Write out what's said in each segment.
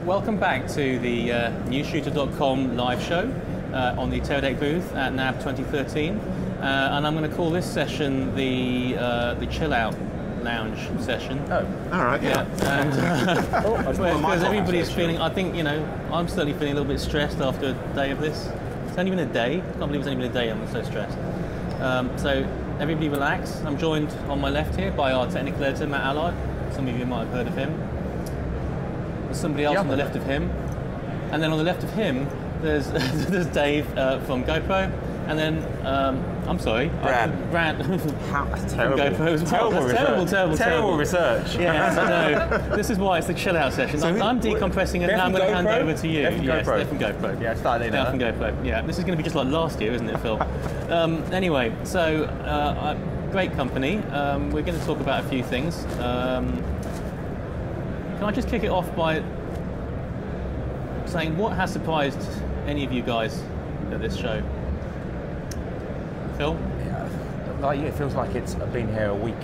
Welcome back to the newsshooter.com live show on the Teradek booth at NAB 2013, and I'm going to call this session the chill out lounge session. Oh, all right, yeah. And because everybody's feeling, I think, I'm certainly feeling a little bit stressed after a day of this. It's only been a day. I can't believe it's only been a day. I'm so stressed. So everybody relax. I'm joined on my left here by our technical editor, Matt Allard. Some of you might have heard of him. There's somebody else on the left of him, and then on the left of him there's Dave from GoPro, and then I'm sorry, Brad from GoPro. Terrible research. Yes, I know. This is why it's the chill out session. So I'm decompressing, and now I'm going to hand over to you. Yes, they're from GoPro. Yeah, started now from GoPro. Yeah, this is going to be just like last year, isn't it, Phil? Anyway, so great company. We're going to talk about a few things. Can I just kick it off by saying what has surprised any of you guys at this show? Phil? Yeah, it feels like it's been here a week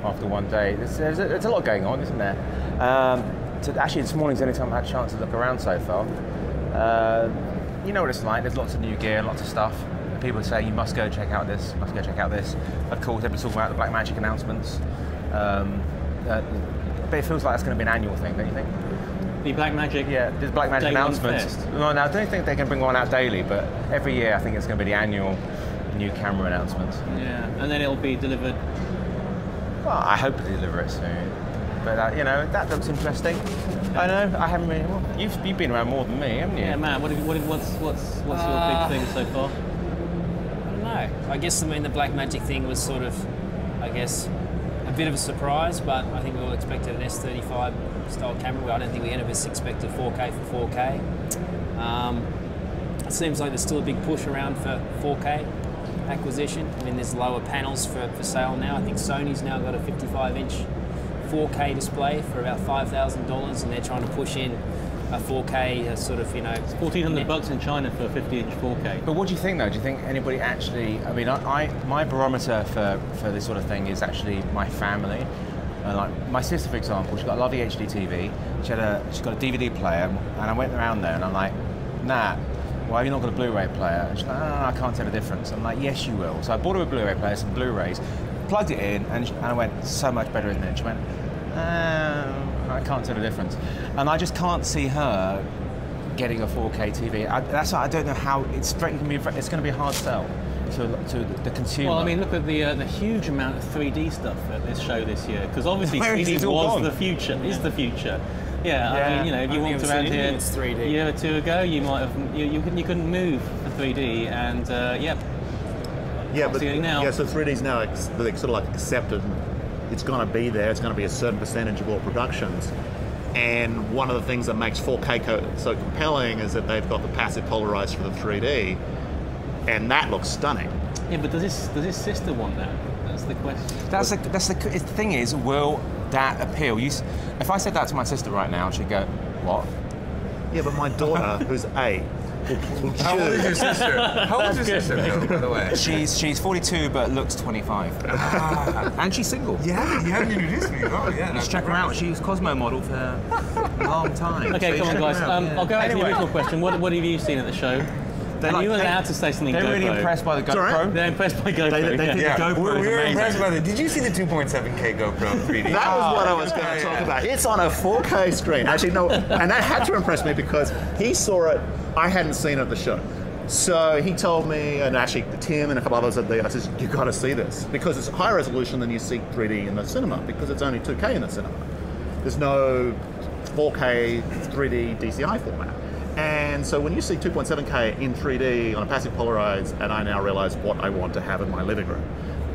after one day. There's a lot going on, isn't there? Actually, this morning's the only time I had a chance to look around so far. You know what it's like. There's lots of new gear, lots of stuff. People say you must go check out this, must go check out this. Of course, everybody's talking about the Blackmagic announcements. But it feels like that's going to be an annual thing, don't you think? The Blackmagic? Yeah, the Blackmagic announcements. No, I don't think they can bring one out daily, but every year I think it's going to be the annual new camera announcements. Yeah, and then it'll be delivered. Well, I hope to deliver it soon. But that looks interesting. I know, I haven't really. Well, you've been around more than me, haven't you? Yeah, Matt. What's your big thing so far? I don't know. I guess the Blackmagic thing was sort of, a bit of a surprise, but I think we all expected an S35 style camera. I don't think we any of us expected 4K for 4K. It seems like there's still a big push around for 4K acquisition. I mean, there's lower panels for sale now. I think Sony's now got a 55-inch 4K display for about $5,000, and they're trying to push in a 4K It's $1,400 in China for a 50-inch 4K. But what do you think, though? Do you think anybody actually? I mean, my barometer for this sort of thing is actually my family. Like my sister, for example, she's got a lovely HD TV. She's got a DVD player, and I went around there and I'm like, nah, why have you not got a Blu-ray player? And she's like, I can't tell the difference. I'm like, yes, you will. So I bought her a Blu-ray player, some Blu-rays, plugged it in, and I went, so much better, isn't it? She went, I can't tell the difference. And I just can't see her getting a 4K TV. That's why I don't know how it's going to be a hard sell to the consumer. Well, I mean, look at the huge amount of 3D stuff at this show this year, because obviously 3D was the future, is the future. Yeah, I mean, if you walked around here a year or two ago, you might have you couldn't move for 3D, and so 3D's now sort of like accepted. It's going to be there. It's going to be a certain percentage of all productions. And one of the things that makes 4K so compelling is that they've got the passive polarized for the 3D, and that looks stunning. Yeah, but does his sister want that? That's the question. The thing is, will that appeal? If I said that to my sister right now, she'd go, "What?" Yeah, but my daughter, who's 8, will How old is your sister? How old is your sister, by the way? She's 42 but looks 25. And she's single. You haven't introduced me. Oh, yeah. Just check her out. She was Cosmo model for a long time. Okay, come on, guys. I'll go back to the original question. What have you seen at the show? Are you allowed to say something GoPro? They're really impressed by the GoPro. Sorry? They're impressed by GoPro. They think the GoPro we were impressed by it. Did you see the 2.7K GoPro in 3D? That was what I was going to talk about. It's on a 4K screen. Actually, no, and that had to impress me because he saw it. I hadn't seen it at the show. So he told me, and actually Tim and a couple others at there, I said, you got to see this because it's higher resolution than you see 3D in the cinema because it's only 2K in the cinema. There's no 4K 3D DCI format. And so when you see 2.7K in 3D on a passive polarized, and I now realize what I want to have in my living room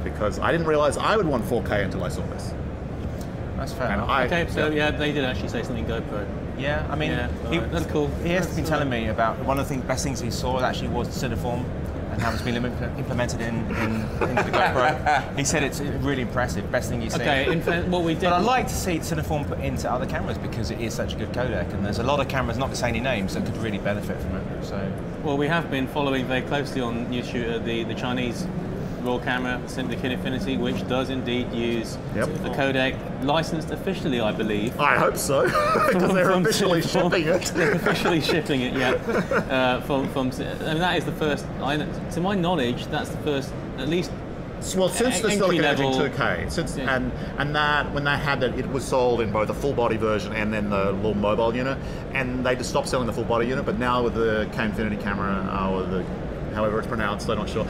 because I didn't realize I would want 4K until I saw this. That's fair enough. Okay, so they did actually say something GoPro. Yeah, I mean, that's cool. He has been telling me about one of the best things he saw actually was Cineform and how it's been implemented into the GoPro. He said it's really impressive, best thing he's seen. Okay, what we did. But I'd like to see Cineform put into other cameras because it is such a good codec, and there's a lot of cameras, not to say any names, that could really benefit from it. So, well, we have been following very closely on Newsshooter the Chinese raw camera, the Kit Infinity, which does indeed use Yep. the codec, licensed officially, I believe. I hope so, because they're From officially Cineform. shipping it. They're officially shipping it, yeah. I mean, that is the first. To my knowledge, that's the first, at least. Well, since the Silicon Edge Entry-level- 2K, since Yeah. and that when they had that, it was sold in both the full body version and then the little mobile unit, and they just stopped selling the full body unit. But now with the K Infinity camera, or the however it's pronounced, I'm not sure.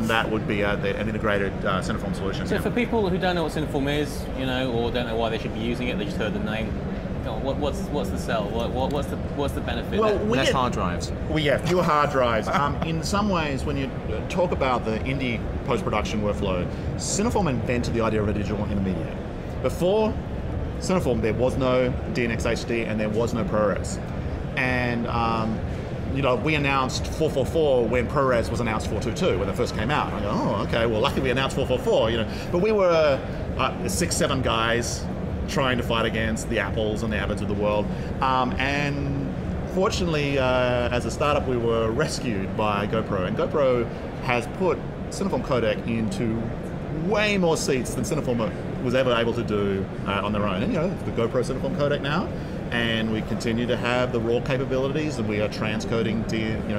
That would be an integrated Cineform solution. So for people who don't know what Cineform is, or don't know why they should be using it, they just heard the name. What's the sell? What's the benefit? Well, Less hard drives. Fewer hard drives. In some ways, when you talk about the indie post-production workflow, Cineform invented the idea of a digital intermediate. Before Cineform, there was no DNX HD and there was no ProRes. And we announced 444 when ProRes was announced 422 when it first came out. I go, oh, okay, well, luckily we announced 444. But we were 6-7 guys trying to fight against the Apples and the Abbots of the world. And fortunately, as a startup, we were rescued by GoPro. And GoPro has put Cineform codec into way more seats than Cineform was ever able to do on their own. And the GoPro Cineform codec now, and we continue to have the raw capabilities, and we are transcoding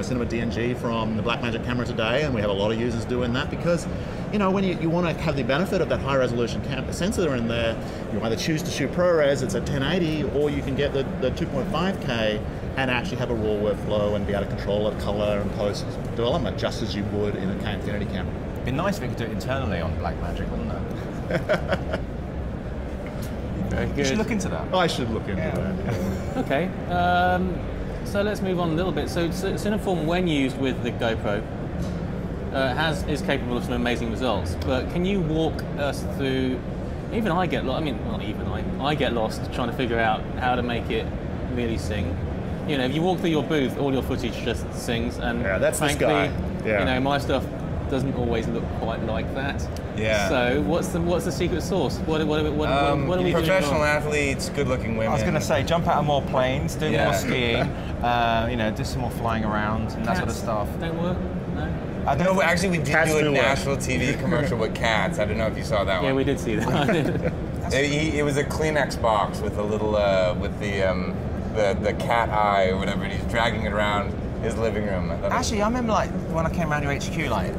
Cinema DNG from the Blackmagic camera today, and we have a lot of users doing that because when you want to have the benefit of that high resolution sensor in there, you either choose to shoot ProRes, it's at 1080, or you can get the 2.5K and actually have a raw workflow and be able to control it, color and post development just as you would in a K Infinity camera. It'd be nice if we could do it internally on Blackmagic, wouldn't it? Very You good. should look into that. I should look into that. Okay, so let's move on a little bit. So Cineform, when used with the GoPro, is capable of some amazing results. But can you walk us through? Even I get lost. I mean, not even I get lost trying to figure out how to make it really sing. If you walk through your booth, all your footage just sings, and Yeah, that's this frankly, guy. Yeah. my stuff doesn't always look quite like that. Yeah. So what's the secret sauce? What are we doing Professional wrong? athletes, good-looking women. I was going to say, jump out of more planes, do Yeah. more skiing, do some more flying around and that sort of Cats stuff. don't work. No. I don't No, know. actually, we did Cats do a do work. national TV commercial with cats. I don't know if you saw that Yeah, one. we did see that. It was a Kleenex box with a little, with the cat eye or whatever, and he's dragging it around his living room. I thought it was- Actually, I remember when I came around your HQ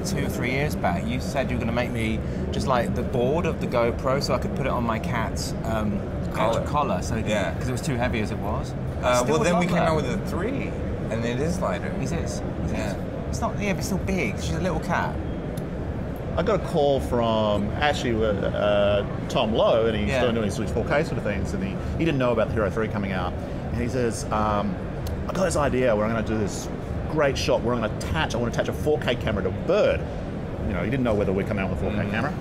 2 or 3 years back, you said you were going to make me just the board of the GoPro so I could put it on my cat's collar. So Yeah. because it was too heavy as it was. well, then we came out with a 3, and it is lighter. Is it? Yeah. It's not. Yeah, but it's still big. She's a little cat. I got a call from Tom Lowe, and he's Yeah. doing his 4K sort of things, and he didn't know about the Hero 3 coming out. And he says, I got this idea where I'm going to do this great shot where I want to attach a 4K camera to a bird. He didn't know whether we'd come out with a 4K camera.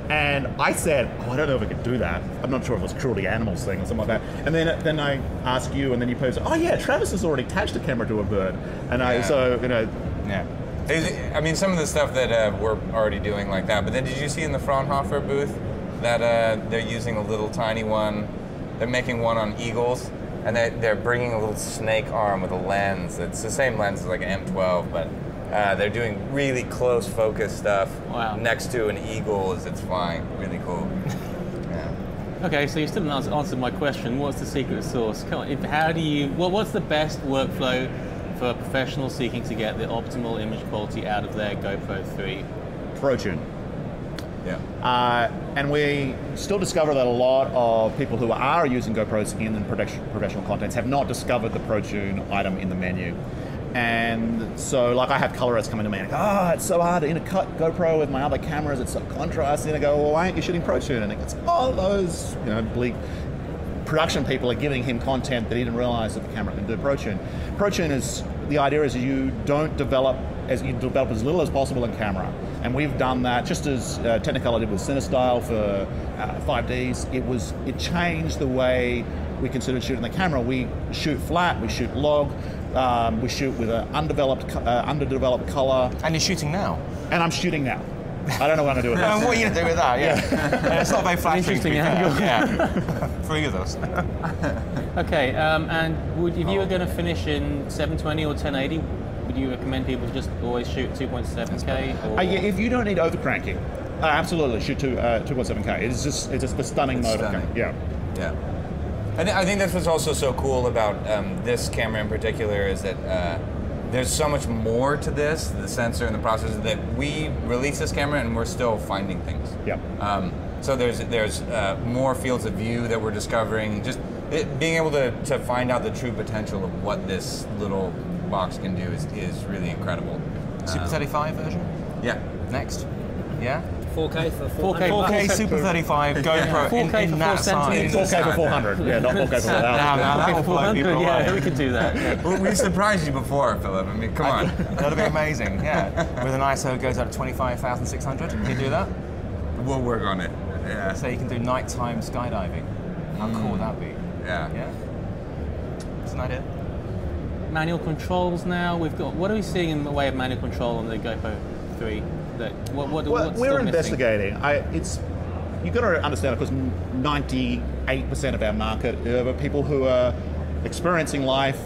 And I said, I don't know if we could do that. I'm not sure if it was cruelty animals thing or something like that. And then I asked you, and then you posted, oh yeah, Travis has already attached a camera to a bird. And Yeah. I mean, some of the stuff that we're already doing like that. But then, did you see in the Fraunhofer booth that they're using a little tiny one? They're making one on eagles, and they're bringing a little snake arm with a lens. It's the same lens as like an M12, but they're doing really close focus stuff next to an eagle as it's flying. Really cool. Yeah. Okay, so you still haven't answered my question. What's the secret sauce? Come on, what's the best workflow for professionals seeking to get the optimal image quality out of their GoPro 3? ProTune. Yeah. And we still discover that a lot of people who are using GoPros in professional contents have not discovered the ProTune item in the menu. And so, I have colorists coming to me and go, it's so hard to intercut GoPro with my other cameras, it's so contrasty. And I go, well, why aren't you shooting ProTune? And it goes, those, bleak production people are giving him content that he didn't realize that the camera can do. ProTune is, the idea is you develop as little as possible in camera. And we've done that just as Technicolor did with CineStyle for 5Ds. It changed the way we considered shooting the camera. We shoot flat, we shoot log, we shoot with an underdeveloped color. And you're shooting now. And I'm shooting now. I don't know what I'm going to do with that. What are you going to do with that? Yeah. It's not very flattering. Interesting to be fair. angle. Yeah. For either of us. Okay, and if you were going to finish in 720 or 1080, would you recommend people to just always shoot 2.7K? Or? Yeah, if you don't need overcranking, absolutely shoot 2.7K. It's just a stunning mode. Stunning. Yeah. Yeah. I think that's what's also so cool about this camera in particular is that there's so much more to this, the sensor and the processor, that we release this camera and we're still finding things. Yeah. So there's more fields of view that we're discovering. Just being able to find out the true potential of what this little box can do is really incredible. Super 35 version? Yeah. Next? Yeah? 4K for 4K 4K Super 35 GoPro 4K in for that 4 size. centimeters. 4K for 400. Yeah, not 4K for 1000. That will blow 400, people yeah, away. we could do that. Yeah. Well, we surprised you before, Philip. I mean, come on. That'll be amazing, yeah. With an ISO that goes up to 25,600. Can you do that? We'll work on it. Yeah. So you can do nighttime skydiving. How cool would that be? Yeah. Yeah? It's an idea. Manual controls now. We've got. What are we seeing in the way of manual control on the GoPro 3? What's Well, still we're missing? investigating. You've got to understand, of course, 98% of our market are people who are experiencing life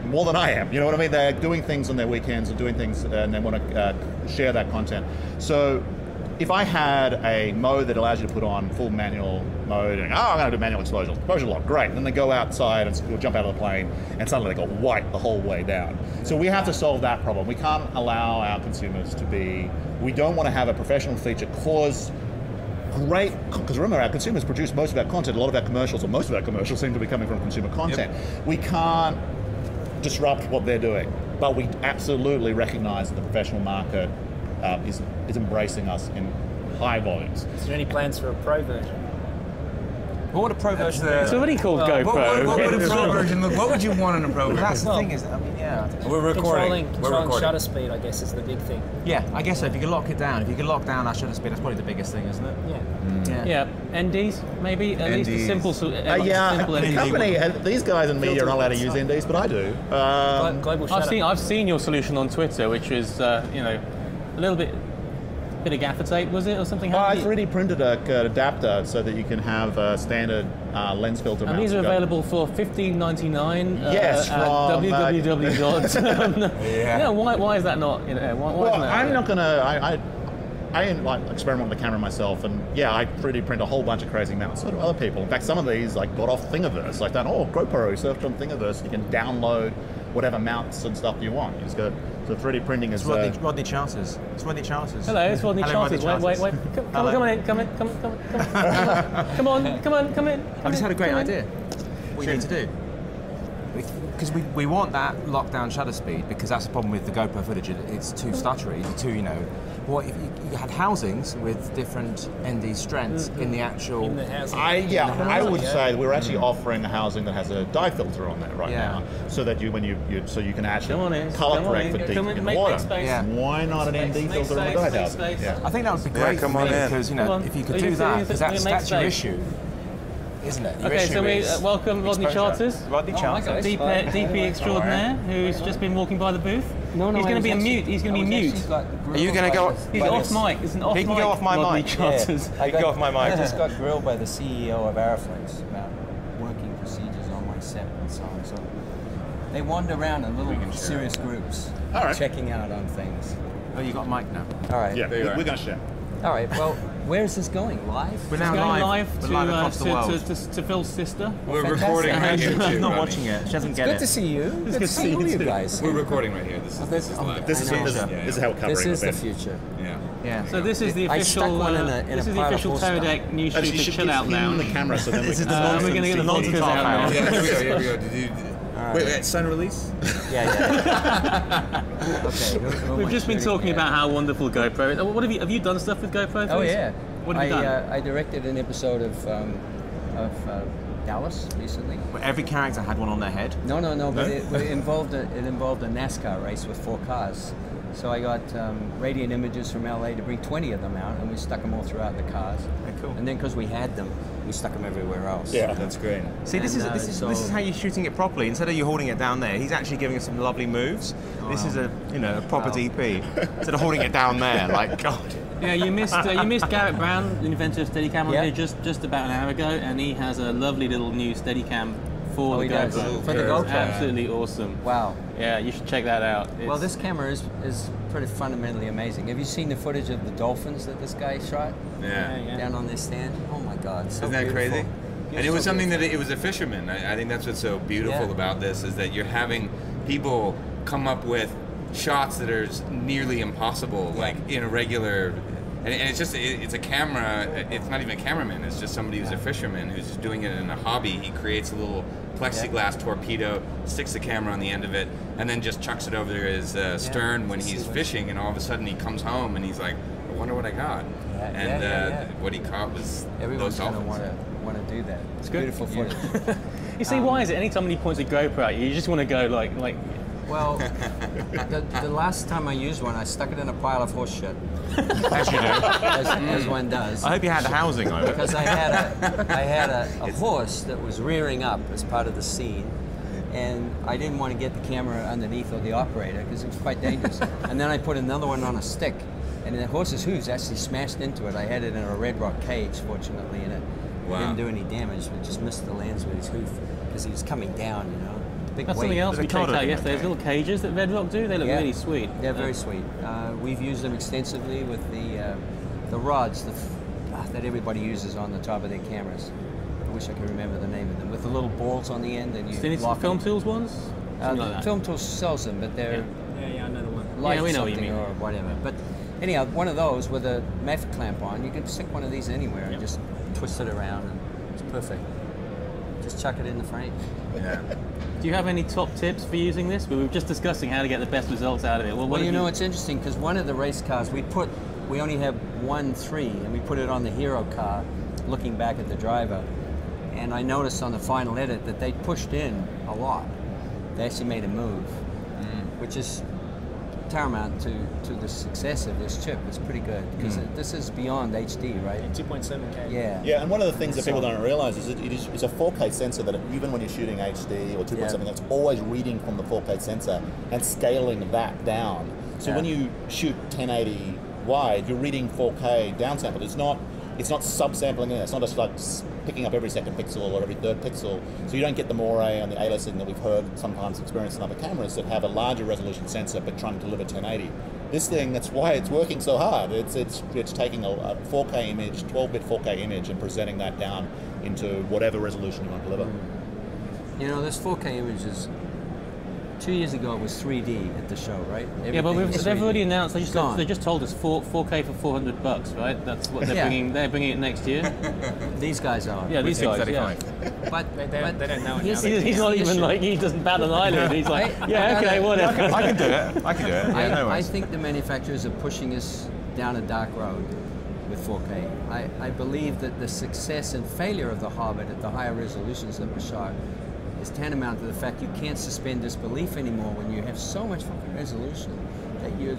more than I am. You know what I mean? They're doing things on their weekends and doing things, and they want to share that content. So if I had a mode that allows you to put on full manual mode, and I'm going to do manual exposure lock, great. Then they go outside and jump out of the plane, and suddenly they go white the whole way down. So we have to solve that problem. We can't allow our consumers to be. We don't want to have a professional feature cause great, because remember, our consumers produce most of our content. A lot of our commercials, or most of our commercials, seem to be coming from consumer content. Yep. We can't disrupt what they're doing, but we absolutely recognize that the professional market is embracing us in high volumes. Is there any plans for a pro version? What would a pro version be? It's already called GoPro. What would a pro version look? What would you want in a pro version? That's the thing is, I mean, yeah. We're recording. Controlling shutter speed, I guess, is the big thing. Yeah, I guess so. If you can lock it down, if you can lock down our shutter speed, that's probably the biggest thing, isn't it? Yeah. Yeah, NDs maybe at least a NDs. simple. Simple ND. Company, these guys in media are not allowed to use NDs, but I do. Global shutter. I've seen your solution on Twitter, which is a little bit of gaffer tape, was it, or something? I 3D printed an adapter so that you can have a standard lens filter. And these are available for $15.99. Yes, at from www. Yeah. Yeah. Why is that not? Why Well, isn't that? I'm not gonna. I like experiment with the camera myself, and yeah, I 3D print a whole bunch of crazy mounts. So do other people. In fact, some of these got off Thingiverse, like that. Oh, GoPro surfed on Thingiverse. You can download whatever mounts and stuff you want. You just go. So 3D printing is. Rodney Charters. It's Rodney Charters. Hello, it's Rodney Hello, Charters. Rodney Wait. Charters. Come in. I've just had a great idea. What you need to do. Because we want that lockdown shutter speed, because that's the problem with the GoPro footage. It's too stuttery, What if you had housings with different ND strengths in the actual... In the housing. I would say we're actually offering a housing that has a dye filter on there right now, so that you can actually color correct for deep in the water. Yeah. Why not an ND filter on the dye housing? Yeah. I think that would be great come for on me, in. because if you could do that, because that's your issue, isn't it? Your Okay, issue so we is welcome Rodney exposure. Charters. Rodney Charters. DP extraordinaire, who's just been walking by the booth. No, he's going to be a mute. He's going to be mute. Are you going to go? He's off mic. It's an off mic. He can go off my Rodney mic. Charters. You can go off my I mic. just got grilled by the CEO of Airflex about working procedures on my set and so on. So they wander around in little serious groups, checking out on things. Oh, you got a mic now. All right. Yeah, we're going to share. All right. Well, where is this going? Live? We're He's now going live. We're live across the world. to Phil's sister. We're Fantastic. recording right here too. She's not Rodney. watching it. She doesn't get Good it. to see you. Good to see all you guys. We're recording right here. This is live. This is how we're covering This is the it. future. Yeah. Yeah. So this is the I stuck official. one in a This is the pile of official poster. Teradek new Actually, you shooter should chill give out him lounge. the camera so then we can. We're going to get the vodkas out now. Here we go. Wait, sun release? Yeah. Okay. We've just been talking about how wonderful GoPro is. What have you done stuff with GoPro? Oh yeah. What have you done? I directed an episode of Dallas recently. Where every character had one on their head. No. But it involved a NASCAR race with 4 cars. So I got radiant images from LA to bring 20 of them out, and we stuck them all throughout the cars. Okay, cool. And then because we had them, we stuck them everywhere else. Yeah. That's great. See, this And, is how you're shooting it properly. Instead of you holding it down there, he's actually giving us some lovely moves. This is a proper DP. Instead of holding it down there, like God. Yeah, you missed Garrett Brown, the inventor of Steadicam, on Yeah. here just about an hour ago, and he has a lovely little new Steadicam for the he does. GoPro. For the It's GoPro. absolutely awesome. Wow. Yeah, you should check that out. Well, this camera is pretty fundamentally amazing. Have you seen the footage of the dolphins that this guy shot Yeah. down on their stand? Oh my God, so Isn't that beautiful. crazy? And it was something that it was a fisherman. I think that's what's so beautiful Yeah. about this is that you're having people come up with shots that are nearly impossible, like in a regular. And it's just, it's a camera, it's not even a cameraman, it's just somebody who's a fisherman who's just doing it in a hobby. He creates a little plexiglass torpedo, sticks the camera on the end of it, and then just chucks it over his stern when he's fishing, and all of a sudden he comes home and he's like, I wonder what I got. What he caught was Everyone's those going to dolphins. want to do that. It's good. beautiful footage. You see, why is it anytime he points a GoPro at you, you just want to go like Well, the last time I used one, I stuck it in a pile of horse shit. As you do. As one does. I hope you had the housing over it. Because I had a horse that was rearing up as part of the scene, and I didn't want to get the camera underneath or the operator because it was quite dangerous. And then I put another one on a stick, and the horse's hooves actually smashed into it. I had it in a red rock cage, fortunately, and it didn't do any damage. It just missed the lens with his hoof because he was coming down, you know. Big that's weight. something else we checked out yesterday. Those Okay. little cages that Red Rock do, they look really sweet. They're very sweet. We've used them extensively with the rods that everybody uses on the top of their cameras. I wish I could remember the name of them. With the little balls on the end, and you Still need some lock Film them. Tools ones? Something like that. Film Tools sells them, but they're Yeah, I know the one. light Yeah, we know what you something mean. or whatever. But anyhow, one of those with a meth clamp on, you can stick one of these anywhere and just twist it around, and it's perfect. Just chuck it in the frame. Yeah. Do you have any top tips for using this? We were just discussing how to get the best results out of it. Well, you know, it's interesting because one of the race cars we only have 1.3, and we put it on the Hero car, looking back at the driver. And I noticed on the final edit that they pushed in a lot. They actually made a move, which is paramount to the success of this chip. It's pretty good because this is beyond HD, right? 2.7K. Yeah. Yeah, and one of the things that people don't realize is it's a 4K sensor that even when you're shooting HD or 2.7, it's always reading from the 4K sensor and scaling that down. So when you shoot 1080 wide, you're reading 4K downsampled. It's not subsampling in. It's not just like picking up every second pixel or every third pixel. So you don't get the moire and the aliasing that we've heard sometimes experienced in other cameras that have a larger resolution sensor but trying to deliver 1080. This thing, that's why it's working so hard. It's taking a 4K image, 12-bit 4K image, and presenting that down into whatever resolution you want to deliver. You know, this 4K image is 2 years ago it was 3D at the show, right? Yeah, but Everything was they've 3D. already announced. It's gone. They just told us 4K for $400, right? That's what they're bringing. They're bringing it next year. These guys are. Yeah, these guys. Yeah. But They don't know it here's now. the- He's not here's the even issue. like, he doesn't bat an eyelid. He's like, yeah, okay, whatever. I can do it. I can do it. Yeah, no I worries. think the manufacturers are pushing us down a dark road with 4K. I believe that the success and failure of the Hobbit at the higher resolutions that were shot is tantamount to the fact you can't suspend disbelief anymore when you have so much fucking resolution that you're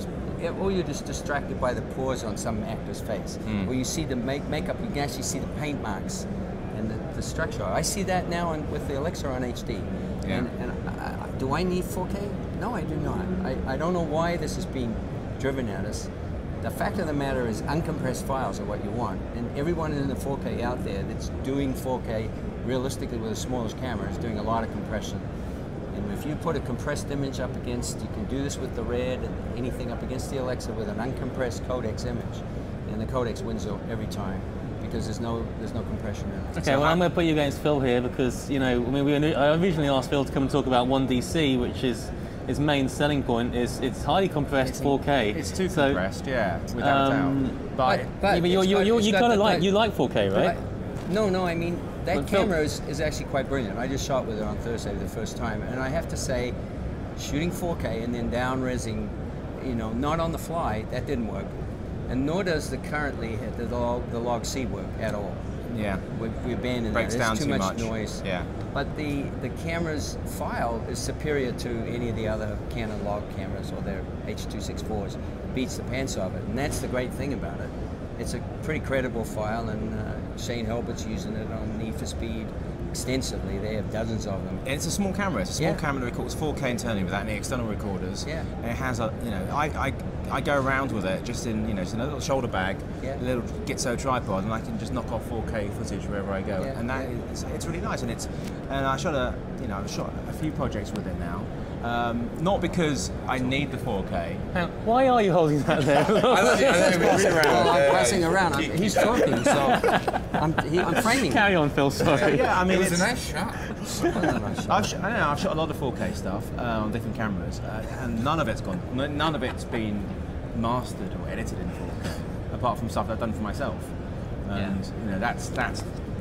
just distracted by the pores on some actor's face. Where you see the makeup, you can actually see the paint marks and the structure. I see that now with the Alexa on HD. Yeah. And do I need 4K? No, I do not. I don't know why this is being driven at us. The fact of the matter is uncompressed files are what you want. And everyone in the 4K out there that's doing 4K realistically with the smallest camera is doing a lot of compression. And if you put a compressed image up against, you can do this with the Red and anything up against the Alexa with an uncompressed codex image. And the codex wins every time because there's no compression in it. Okay, well, I'm going to put you against Phil here because, you know, I mean, I originally asked Phil to come and talk about 1DC, which is his main selling point. It's highly compressed 4K. It's too compressed, yeah, without a doubt. But you kind of like 4K, right? No, I mean, that Well, Phil- camera is actually quite brilliant. I just shot with it on Thursday the first time, and I have to say, shooting 4K and then down-resing, you know, not on the fly, that didn't work. And nor does the currently the log C work at all. yeah, We abandoned breaks that. down It's too too much. noise. Yeah. But the camera's file is superior to any of the other Canon log cameras or their H.264s. Beats the pants off it, and that's the great thing about it. It's a pretty credible file, and Shane Helbert's using it on Need for Speed extensively. They have dozens of them. And it's a small camera. It's a small camera that records 4K internally without any external recorders. Yeah. And it has a, you know, I I go around with it just in, it's in a little shoulder bag, a little Gitzo tripod, and I can just knock off 4K footage wherever I go, and that it's really nice. And I shot I've shot a few projects with it now. Not because I need the 4K. Why are you holding that there? I'm passing around. He's talking, so I'm framing. Carry on, Phil. Sorry. Yeah, I mean, it was a nice shot. I've shot a lot of 4K stuff on different cameras, and none of it's been mastered or edited in 4K, apart from stuff I've done for myself. And that's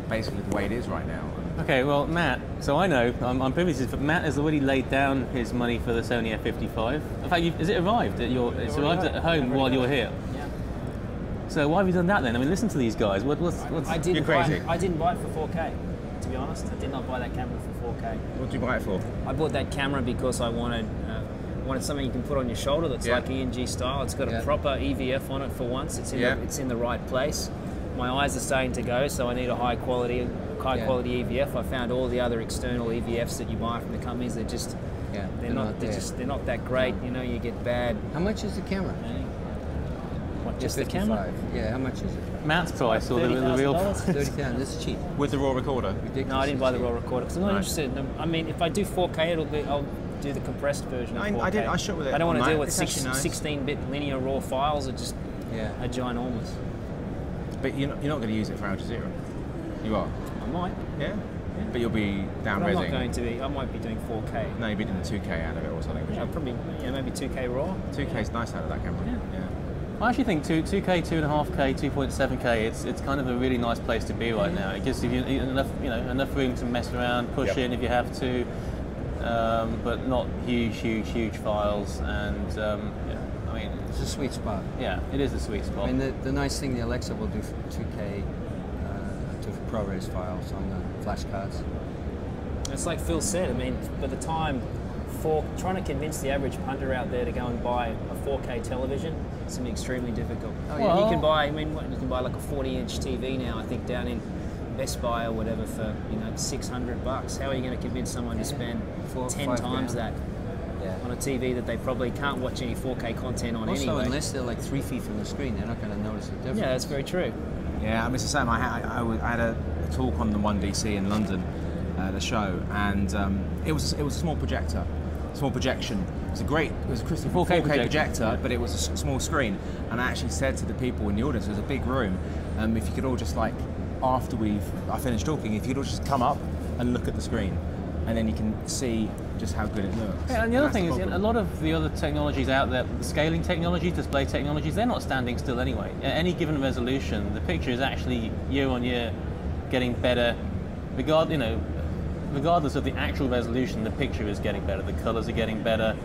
basically the way it is right now. Okay, well, Matt, so I know, I'm privy to this, but Matt has already laid down his money for the Sony F55. In fact, has it arrived at it's arrived at home while you're here? Yeah. So why have you done that then? I mean, listen to these guys. You're crazy. I didn't buy it for 4K, to be honest. I did not buy that camera for 4K. What did you buy it for? I bought that camera because I wanted something you can put on your shoulder that's like ENG style. It's got a proper EVF on it for once. It's in the right place. My eyes are starting to go, so I need a high quality EVF. I found all the other external EVFs that you buy from the companies. They're just they're not that great. You get bad. How much is the camera? What, just the camera? Yeah, how much is it? Matt's price or the real price? $30,000. This is cheap. With the raw recorder? No, I didn't buy the raw recorder because I'm not interested. I mean, if I do 4K, I'll do the compressed version of 4K. I shot with it. I don't want to deal with 16-bit linear raw files. Are just are ginormous. But you're not going to use it for Al Jazeera. You are. I might. Yeah. But you'll be down I'm resing. not going to be. I might be doing 4K. No, you'll be doing 2K out of it or something. Probably maybe 2K raw. 2K's nice out of that camera. Yeah. I actually think 2K, 2.5K, 2.7K. It's kind of a really nice place to be right now. It gives you enough room to mess around, push in if you have to, but not huge files. And I mean, it's a sweet spot. Yeah, it is a sweet spot. I mean, the nice thing, the Alexa will do 2K to ProRes files on the flash cards. It's like Phil said. I mean, by the time trying to convince the average punter out there to go and buy a 4K television, it's going to be extremely difficult. You can buy. I mean, you can buy like a 40-inch TV now. I think down in Best Buy or whatever for $600. How are you going to convince someone to spend 10 times that on a TV that they probably can't watch any 4K content on also, anyway? Unless they're like 3 feet from the screen, they're not going to notice the difference. Yeah, that's very true. Yeah, I mean, it's the same. I had a talk on the 1DC in London, the show, and it was a small projector, small projection. It was a crystal 4K projector, but it was a small screen. And I actually said to the people in the audience, it was a big room, if you could all just after I finished talking, if you could all just come up and look at the screen, and then you can see just how good it looks. Yeah, and the other thing is, a lot of the other technologies out there, the scaling technologies, display technologies, they're not standing still anyway. At any given resolution, the picture is actually year on year getting better. Regardless of the actual resolution, the picture is getting better. The colours are getting better,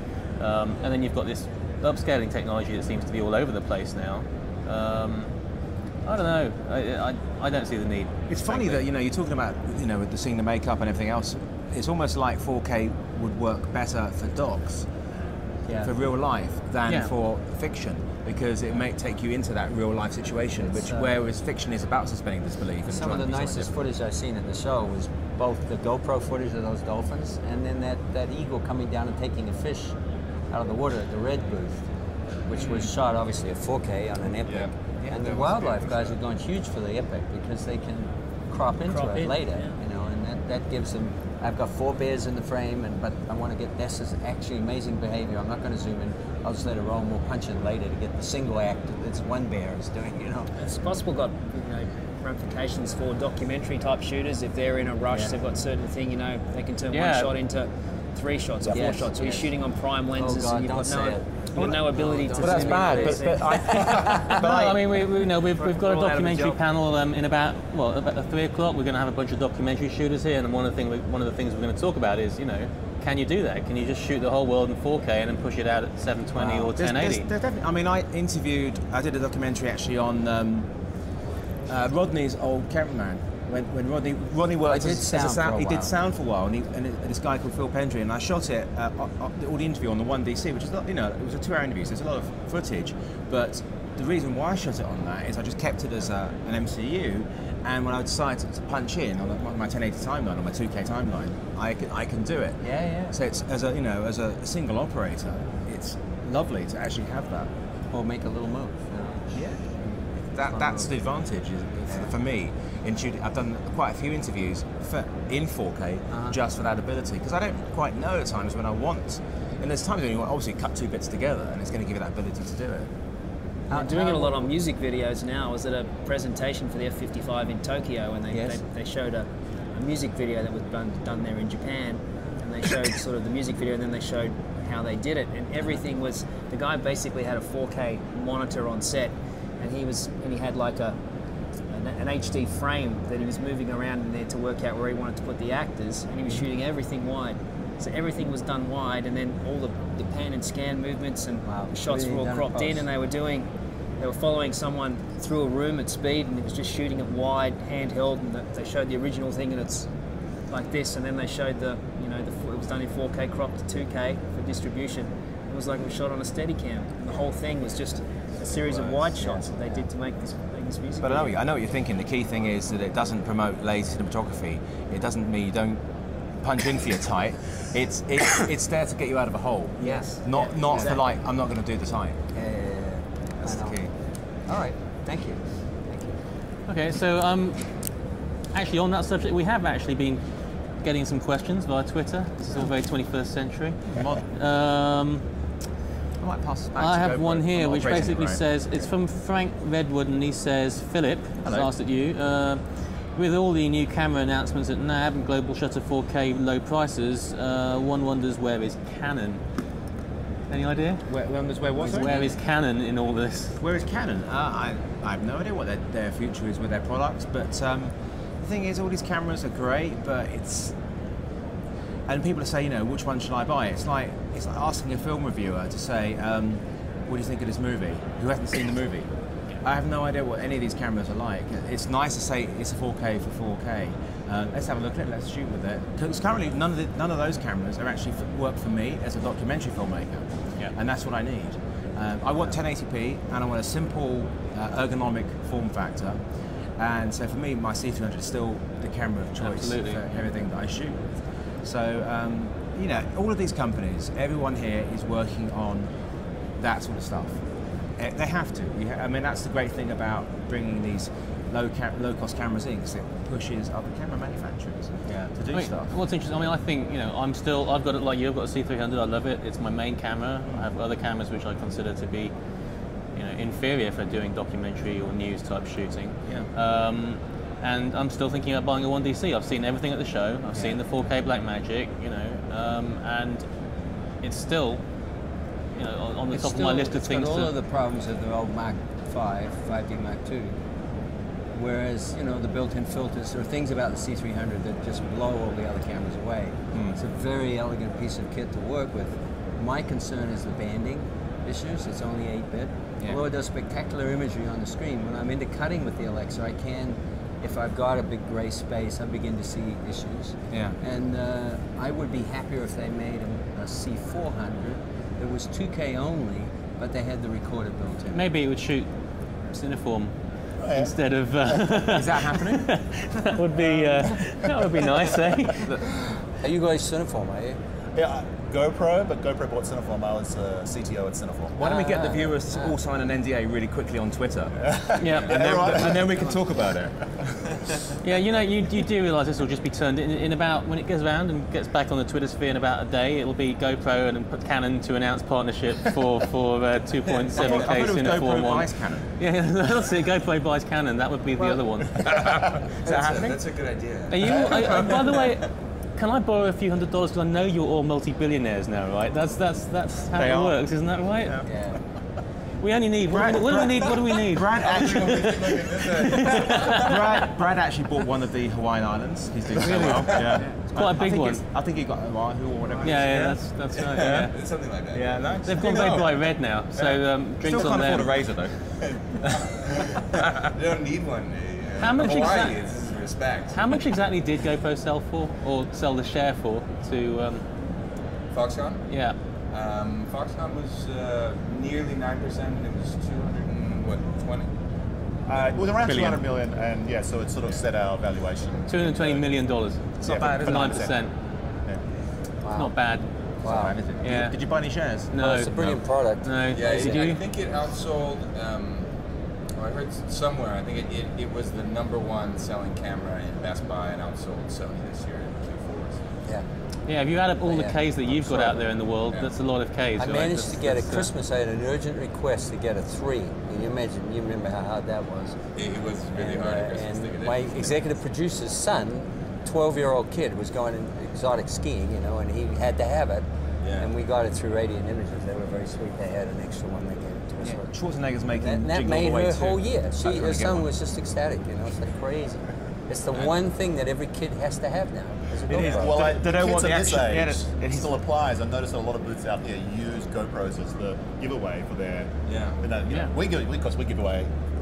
and then you've got this upscaling technology that seems to be all over the place now. I don't know. I don't see the need. It's funny that you're talking about with the seeing the makeup and everything else. It's almost like 4K would work better for docs, for real life, than for fiction, because it may take you into that real life situation, whereas fiction is about suspending disbelief. And some of the nicest footage I've seen in the show was both the GoPro footage of those dolphins and then that eagle coming down and taking a fish out of the water at the Red booth, which was shot obviously at 4K on an Epic. And the wildlife guys are going huge for the Epic because they can crop into it later, and that gives them. I've got 4 bears in the frame, but I want to get this as actually amazing behavior. I'm not going to zoom in. I'll just let it roll. We'll punch in later to get the single act that's one bear is doing. It's possible got ramifications for documentary type shooters. If they're in a rush, they've got certain thing. They can turn one shot into 3 shots or 4 shots. So you're shooting on prime lenses, and you've got no ability to. But that's bad. I mean, we've got a documentary panel in about 3 o'clock. We're going to have a bunch of documentary shooters here, and one of the things we're going to talk about is can you do that? Can you just shoot the whole world in 4K and then push it out at 720 or 1080? I mean, I did a documentary actually on Rodney's old cameraman. When Rodney worked he did sound for a while, and this guy called Phil Pendry, and I shot it, all the interview on the 1DC, which is not, it was a 2-hour interview, so there's a lot of footage, but the reason why I shot it on that is I just kept it as an MCU, and when I decided to punch in on my 1080 timeline, on my 2K timeline, I can do it. Yeah. So it's as a single operator, it's lovely to actually have that. or make a little move. Yeah. That's the advantage for me in shooting. I've done quite a few interviews in 4K just for that ability, because I don't quite know at times when I want. And there's times when you want obviously cut two bits together, and it's going to give you that ability to do it. I'm doing it a lot on music videos now. I was at a presentation for the F-55 in Tokyo, and they showed a music video that was done there in Japan, and they showed sort of the music video, and then they showed how they did it, and everything was, the guy basically had a 4K monitor on set, and he had like an HD frame that he was moving around in there to work out where he wanted to put the actors, and he was shooting everything wide. So everything was done wide, and then all the pan and scan movements and the shots were all cropped in, and they were following someone through a room at speed, and it was just shooting it wide, handheld, and they showed the original thing, and it's like this, and then they showed it was done in 4K cropped to 2K for distribution. It was like it was shot on a Steadicam, and the whole thing was just a series of wide shots that they did to make this music. But I know what you're thinking. The key thing is that it doesn't promote lazy cinematography. It doesn't mean you don't punch in for your tight. It's there to get you out of a hole. Yes. Not for like, I'm not going to do the tight. Yeah. That's the key. All right. Thank you. Okay, so actually on that subject, we have actually been getting some questions via Twitter. This is all very 21st century. I might pass this back I to have GoPro. one here I'm which operating basically it, right? says, it's from Frank Redwood, and he says, Philip has Hello. asked at you, with all the new camera announcements at NAB and global shutter 4K low prices, one wonders, where is Canon? Any idea? Where is Canon in all this? Where is Canon? I have no idea what their future is with their products, but the thing is, all these cameras are great, but and people say, which one should I buy? It's like asking a film reviewer to say, what do you think of this movie? Who hasn't seen the movie? I have no idea what any of these cameras are like. It's nice to say it's a 4K for 4K. Let's have a look at it. Let's shoot with it. Because currently, none of those cameras are actually work for me as a documentary filmmaker, and that's what I need. I want 1080p, and I want a simple, ergonomic form factor. And so for me, my C300 is still the camera of choice for everything that I shoot with. So all of these companies, everyone here is working on that sort of stuff. They have to. I mean, that's the great thing about bringing these low-cost cameras in, because it pushes other camera manufacturers to do stuff. What's interesting, I think, I've got it like you, I've got a C300, I love it, it's my main camera. I have other cameras which I consider to be, inferior for doing documentary or news type shooting. And I'm still thinking about buying a 1DC. I've seen everything at the show, I've seen the 4K Blackmagic, and it's still, on the top of my list of things. It's got all of the problems of the old Mark 5D Mark II. Whereas, the built-in filters, there are things about the C300 that just blow all the other cameras away. It's a very elegant piece of kit to work with. My concern is the banding issues. It's only 8-bit. Although it does spectacular imagery on the screen, when I'm into cutting with the Alexa, I can, if I've got a big gray space, I begin to see issues. And I would be happier if they made a C400 that was 2K only, but they had the recorder built in. Maybe it would shoot Cineform instead of. Is that happening? that would be nice, eh? Are you guys Cineform, are you? Yeah, GoPro, but GoPro bought Cineform. I was CTO at Cineform. Why don't we get the viewers to all sign an NDA really quickly on Twitter? And then we can talk about it. You do realise this will just be turned in about, when it goes around and gets back on the Twitter sphere in about a day, it'll be GoPro and Canon to announce partnership for 2.7K Cineform GoPro one. buys Canon. Yeah, that's it. GoPro buys Canon. That would be the other one. Is that happening? That's a good idea. Are you? By the way, can I borrow a few $100s? Because I know you're all multi-billionaires now, right? That's how it works, isn't that right? Yeah. We only need. What do we need? What do we need? Brad actually bought one of the Hawaiian Islands. He's doing so well. Yeah. It's quite a big one. I think he got Oahu or whatever. Yeah, that's right. Yeah. It's something like that. Yeah, nice. They've gone very bright red now, so drinks Still on can't them. afford a razor though. You don't need one. How much Hawaii is respect. How much exactly did GoPro sell for, or sell the share for to? Foxconn? Yeah. Foxconn was nearly 9%, and it was 220. It was around 200 million, and so it sort of set our valuation. $220 million. It's not bad, for is it? 9%. Wow. not bad. Wow. Yeah. Did you buy any shares? No, It's a brilliant product. no. Yeah, Did I you? think it outsold. I heard somewhere. I think it was the #1 selling camera in Best Buy and outsold Sony this year in Q4. Yeah. Yeah, if you add up all the Yeah. Ks that you've got out there in the world, Yeah. that's a lot of Ks. I right? managed to get at That's, Christmas. I had an urgent request to get a 3. Can you imagine? You remember how hard that was? It was really hard at Christmas to get And it. my executive producer's son, 12-year-old kid, was going exotic skiing, you know, and he had to have it. Yeah. And we got it through Radiant Images. They were very sweet. They had an extra one they gave it to us. Yeah. Schwarzenegger's making And that Jingle All made the Way her too. whole year. That's really Her good son one. was just ecstatic, you know. It's like crazy. It's the one thing that every kid has to have now. Is a It is. GoPro. Well, They don't want kids the at this action. Yeah, age, it it is. still applies. I've noticed that a lot of booths out there use GoPros as the giveaway for their. Yeah. Yeah. We give away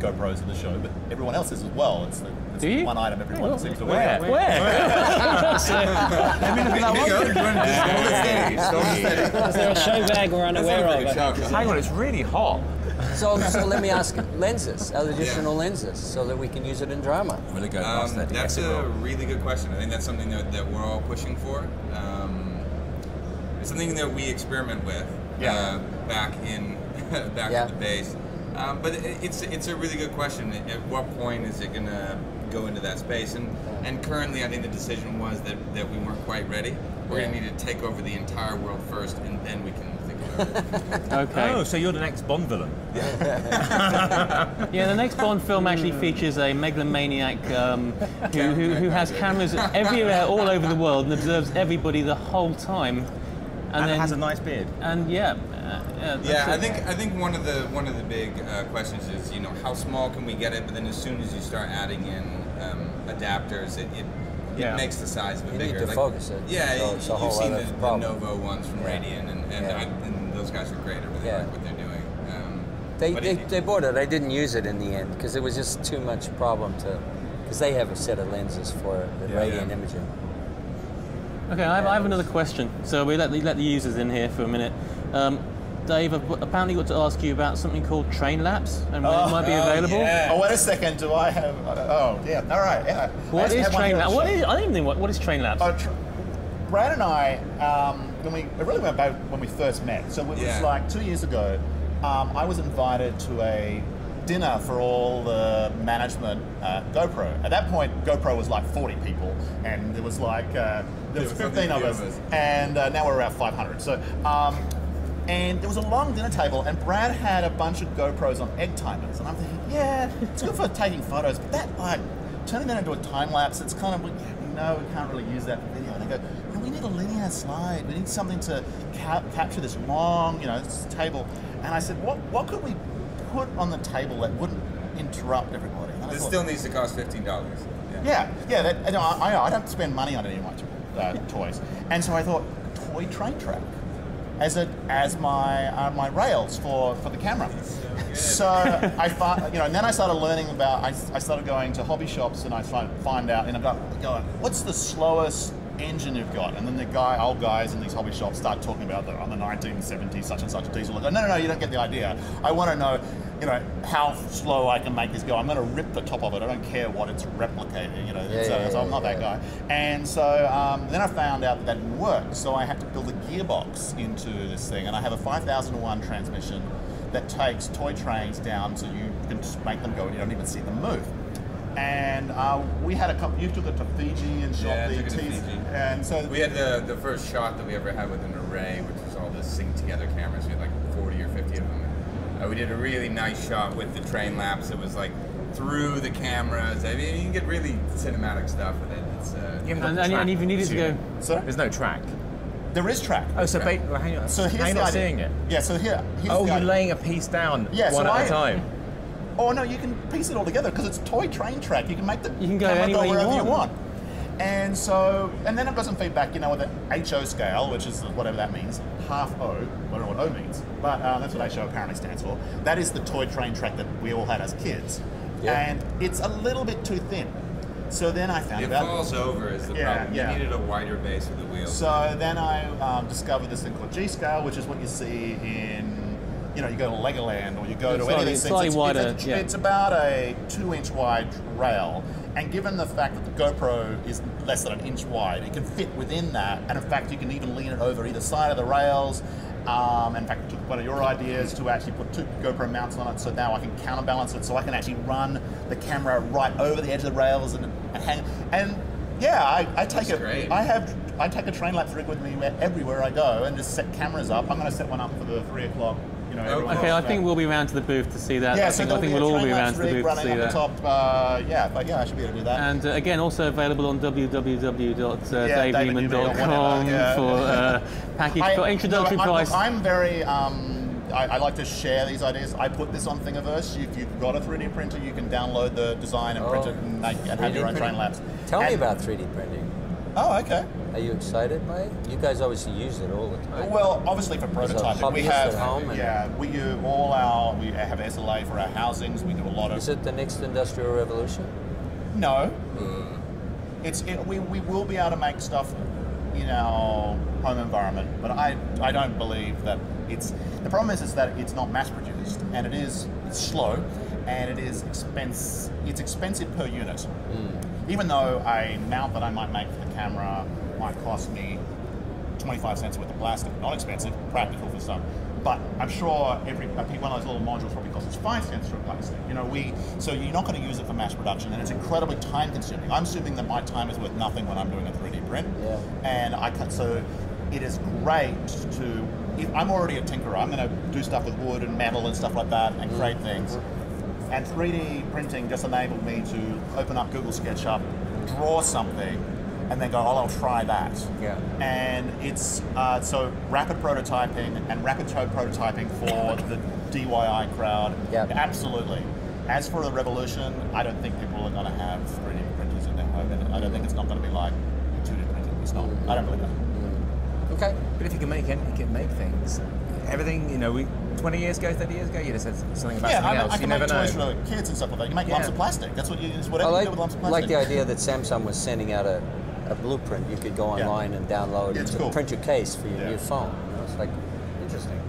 GoPros at the show, but everyone else is as well. It's Do you? one item everyone seems to Where? wear. Where? Is there a show bag we're unaware of? Hang on, it's really hot. So let me ask lenses, additional lenses, so that we can use it in drama. Will it go past that? That's Yes, it a will. really good question. I think that's something that we're all pushing for. It's something that we experiment with back Yeah. at the base. But it's a really good question. At what point is it going to go into that space? And currently, I think the decision was that we weren't quite ready. We're going to need to take over the entire world first, and then we can think about it. Okay. Oh, so you're the next Bond villain? Yeah, the next Bond film actually features a megalomaniac who has cameras everywhere, all over the world, and observes everybody the whole time. And then, it has a nice beard. And yeah, that's Yeah, it. I think one of the big questions is, you know, how small can we get it? But then as soon as you start adding in adapters, it Yeah. makes the size of it You bigger. need to focus it. Yeah, So it's a you've whole seen other the problem. Novo ones from Radiant, and Yeah. and those guys are great. I really Yeah. like what they're doing. They bought it. I didn't use it in the end because it was just too much problem because they have a set of lenses for it, the Radiant imaging. Okay, I have another question. So we let the users in here for a minute. Dave, I've apparently got to ask you about something called train laps and when it might be available. yeah. Oh, wait a second. Do I have? Oh, yeah. All right. Yeah. What is train laps? I don't even think what is train laps. Brad and I, it really went back when we first met. So it was like 2 years ago. I was invited to a dinner for all the management at GoPro. At that point, GoPro was like 40 people, and there was like there was 15 of us, and now we're around 500. So. And there was a long dinner table, and Brad had a bunch of GoPros on egg timers, and I'm thinking, yeah, it's good for taking photos, but that, like, turning that into a time lapse, it's kind of, we can't really use that for video. And they go, we need a linear slide. We need something to capture this long, this table. And I said, what could we put on the table that wouldn't interrupt everybody? And This still needs to cost $15. Yeah. I don't spend money on any of my toys, and so I thought, toy train track. As my rails for the camera. So and then I started learning about. I started going to hobby shops and I find out, and I go, what's the slowest engine you've got? And then old guys in these hobby shops start talking about on the 1970s such and such diesel. I go, no, you don't get the idea. I want to know, how slow I can make this go. I'm going to rip the top of it. I don't care what it's replicating. So I'm not that guy. And so then I found out that didn't work. So I had to build a gearbox into this thing, and I have a 5001 transmission that takes toy trains down so you can just make them go and you don't even see them move. And we had a couple. You took it to Fiji and shot the T's. And so we had the first shot that we ever had with an array, which was all the sync together cameras. We had like 40 or 50 of them. We did a really nice shot with the train laps. It was like through the cameras. I mean, you can get really cinematic stuff with it. It's and if you needed to go, sorry? There's no track. There is track. Oh, so hang on. So here's how are you the not idea. seeing it? Yeah. So here's oh, the you're idea. laying a piece down one at a time. Oh no, you can piece it all together because it's toy train track. You can make the You can go camera anywhere wherever you you want. want. And so, and then I've got some feedback, with the HO scale, which is whatever that means, half O, I don't know what O means, but that's what HO apparently stands for. That is the toy train track that we all had as kids. Yeah. And it's a little bit too thin. So then I found it out... It falls over is the problem. You needed a wider base for the wheels. So then I discovered this thing called G scale, which is what you see in you know, you go to Legoland or you go to any of these things. Slightly wider, It's about a 2-inch wide rail, and given the fact that the GoPro is less than an inch wide, it can fit within that, and in fact you can even lean it over either side of the rails. In fact, I took one of your ideas to actually put 2 GoPro mounts on it, so now I can counterbalance it, so I can actually run the camera right over the edge of the rails and hang. And yeah, I take it. Great. I take a train lapse rig with me everywhere I go, and just set cameras up. I'm going to set one up for the 3 o'clock. You know, Okay, I think we'll be around to the booth to see that. Yeah, I think we'll all be around to the booth to see that. Top, but yeah, I should be able to do that. And again, also available on www.daveneeman.com for package for introductory price. I'm very. I like to share these ideas. I put this on Thingiverse. If you've got a 3D printer, you can download the design and print it and have your own train labs. Tell me about 3D printing. Oh, okay. Are you excited by it? You guys obviously use it all the time. Well, obviously for prototyping, we have at home we use we have SLA for our housings. We do a lot of. Is it the next industrial revolution? No. We will be able to make stuff in our home environment, but I don't believe that it's. The problem is that it's not mass produced, and it's slow, and it's expensive per unit. Even though a mount that I might make for the camera might cost me 25 cents worth of plastic, not expensive, practical for some. But I'm sure one of those little modules probably costs us 5 cents for a plastic. You know, so you're not going to use it for mass production, and it's incredibly time consuming. I'm assuming that my time is worth nothing when I'm doing a 3D print, and so it is great to. I'm already a tinkerer. I'm going to do stuff with wood and metal and stuff like that, and create things. And 3D printing just enabled me to open up Google SketchUp, draw something, and then go, oh, I'll try that. Yeah. And it's so rapid prototyping and rapid prototyping for the DIY crowd. Yeah. Absolutely. As for the revolution, I don't think people are going to have 3D printers in their home. I don't think it's not going to be like 2D printing. It's not. I don't believe that. Okay. But if you can make things, everything, you know, 20 years ago, 30 years ago, you just said something about something else. I can make toys for kids and stuff like that. You make lumps of plastic. That's what you use. Whatever you do with lumps of plastic. I like the idea that Samsung was sending out a blueprint. You could go online and download and print your case for your new phone. You know, it's like interesting.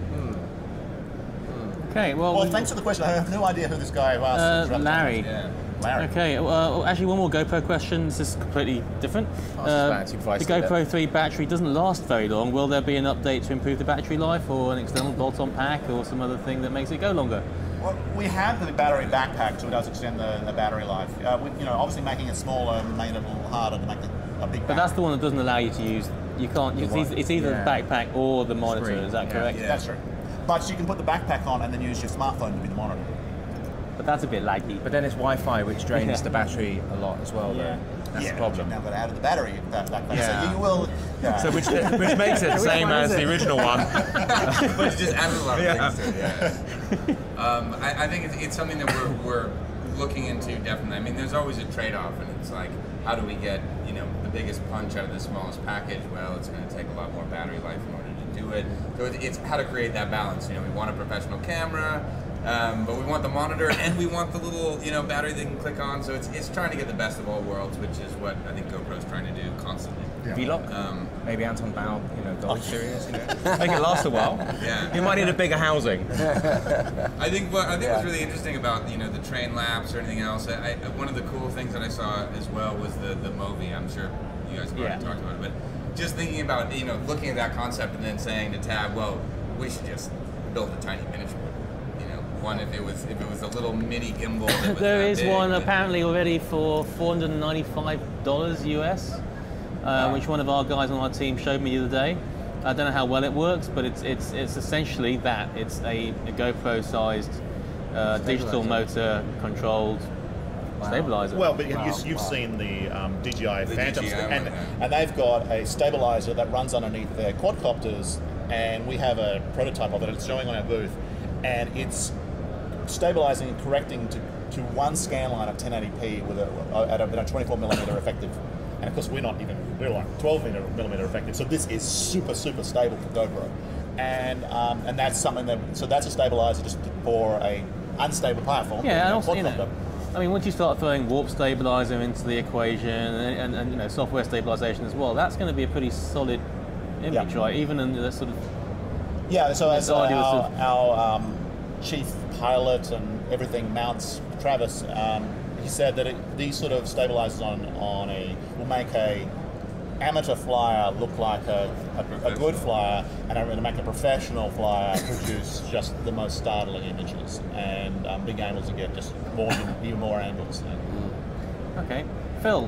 Okay, well, thanks for the question. I have no idea who this guy was. Larry. Larry. Okay, actually one more GoPro question. This is completely different. The GoPro 3 battery doesn't last very long. Will there be an update to improve the battery life, or an external bolt-on pack, or some other thing that makes it go longer? Well, we have the battery backpack, so it does extend the battery life. Obviously making it smaller made it a little harder to make a big. But that's the one that doesn't allow you to use. You can't. It's either the backpack or the monitor. Screen. Is that correct? Yeah. That's true. But you can put the backpack on and then use your smartphone to be the monitor. But that's a bit laggy. But then it's Wi-Fi, which drains the battery a lot as well. Yeah. That's the problem. Now got out of the battery. So you will. So which makes it the same as the original one. But it just adds a lot of things to it. I think it's something that we're looking into definitely. I mean, there's always a trade-off, and it's like, how do we get the biggest punch out of the smallest package? Well, it's going to take a lot more battery life in order to do it. So it's how to create that balance. We want a professional camera. But we want the monitor and we want the little, battery they can click on. So it's trying to get the best of all worlds, which is what I think GoPro's trying to do constantly. Vlog, maybe Anton Bau, Gold Series, make it last a while. Yeah, you might need a bigger housing. I think what's really interesting about the train lapse or anything else. One of the cool things that I saw as well was the Movi. I'm sure you guys have already talked about it, but just thinking about looking at that concept and then saying to Tab, well, we should just build a tiny miniature. One if it was a little mini gimbal. There is one apparently already for $495 US, which one of our guys on our team showed me the other day. I don't know how well it works, but it's essentially that. It's a GoPro-sized digital motor controlled stabilizer. Well, but you've seen the DJI Phantoms, and they've got a stabilizer that runs underneath their quadcopters, and we have a prototype of it. It's showing on our booth, and it's stabilizing and correcting to one scan line of 1080p with a 24mm effective, and of course we're like 12mm effective. So this is super stable for GoPro, and that's something that's a stabilizer just for a unstable platform. Yeah, and also I mean, once you start throwing warp stabilizer into the equation and software stabilization as well, that's going to be a pretty solid image, right? Even in the sort of so as our chief pilot and everything mounts Travis, he said that these sort of stabilizers will make a amateur flyer look like a good flyer, and to make a professional flyer produce just the most startling images, and being able to get just even more angles. Okay, Phil.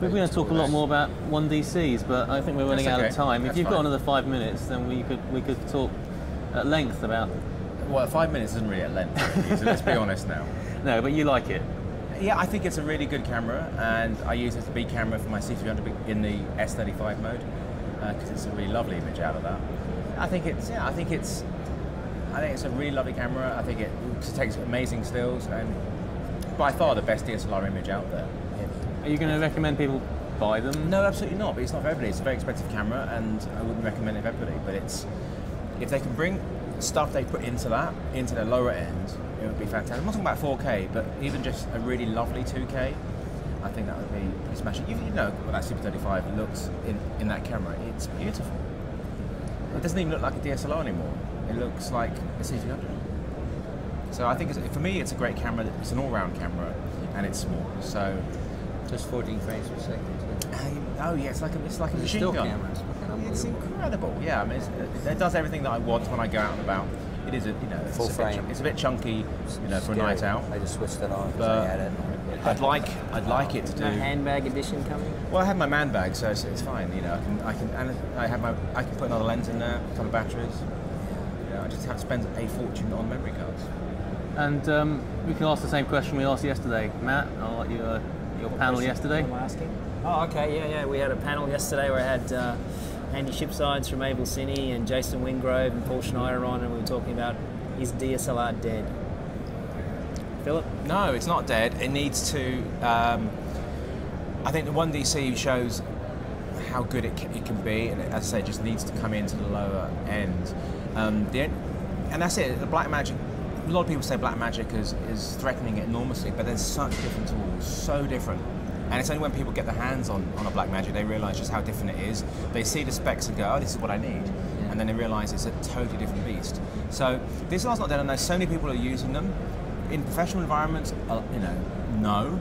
We're going to talk a lot more about 1DCs, but I think we're running out of time. That's if you've got fine. another 5 minutes, then we could talk at length about. Well, 5 minutes isn't really at length, so let's be honest now. No, but you like it. Yeah, I think it's a really good camera, and I use it as a B camera for my C300 in the S35 mode because it's a really lovely image out of that. I think it's a really lovely camera. I think it takes amazing stills, and by far the best DSLR image out there. Are you going to recommend people buy them? No, absolutely not. But it's not for everybody. It's a very expensive camera, and I wouldn't recommend it for everybody. But if they can bring stuff they put into their lower end, it would be fantastic. I'm not talking about 4K, but even just a really lovely 2K, I think that would be smashing. You know what that Super 35 looks in that camera. It's beautiful. It doesn't even look like a DSLR anymore. It looks like a C300. So I think for me, it's a great camera. It's an all-round camera, and it's small. So Just 14 frames per second. oh yeah, it's like a machine Still gun. cameras. Fucking It's unbelievable. incredible. Yeah, I mean, it does everything that I want when I go out and about. It is Full frame. It's a bit chunky, for a night out. I just switched it on because But I had it. I'd like it to do. A handbag edition coming. Well, I have my man bag, so it's fine. You know, I can put another lens in there, a couple of batteries. You know, I just have to spend a fortune on memory cards. And we can ask the same question we asked yesterday. Matt, I'll let you your panel yesterday. What am I asking? Oh, okay, yeah. We had a panel yesterday where I had Andy Shipsides from Abel Cine and Jason Wingrove and Paul Schneider on, and we were talking about, is DSLR dead? Philip? No, it's not dead. It needs to. I think the 1DC shows how good it can be, and as I say, it just needs to come into the lower end. And that's it. The Blackmagic. A lot of people say Blackmagic is threatening it enormously, but there's such different tools, so different. And it's only when people get their hands on a Blackmagic they realise just how different it is. They see the specs and go, oh, this is what I need. Yeah. And then they realise it's a totally different beast. So DSLR's not dead. I know so many people are using them. In professional environments, no.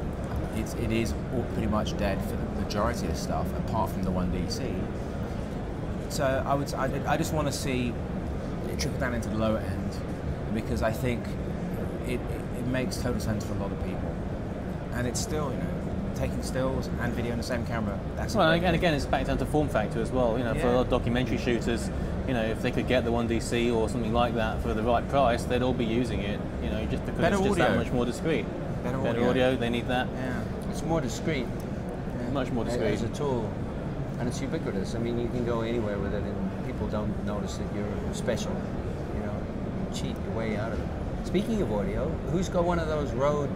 It is all pretty much dead for the majority of stuff, apart from the 1DC. So I just want to see it trickle down into the lower end, because I think it makes total sense for a lot of people. And it's still, taking stills and video in the same camera. That's well, and again, it's back down to form factor as well. For a lot of documentary shooters, if they could get the 1DC or something like that for the right price, they'd all be using it. Just because Better it's just audio. that much more discreet. Better audio. They need that. Yeah. It's more discreet. Much more discreet. As a tool, and it's ubiquitous. I mean, you can go anywhere with it, and people don't notice that you're special. You cheat your way out of it. Speaking of audio, who's got one of those Rode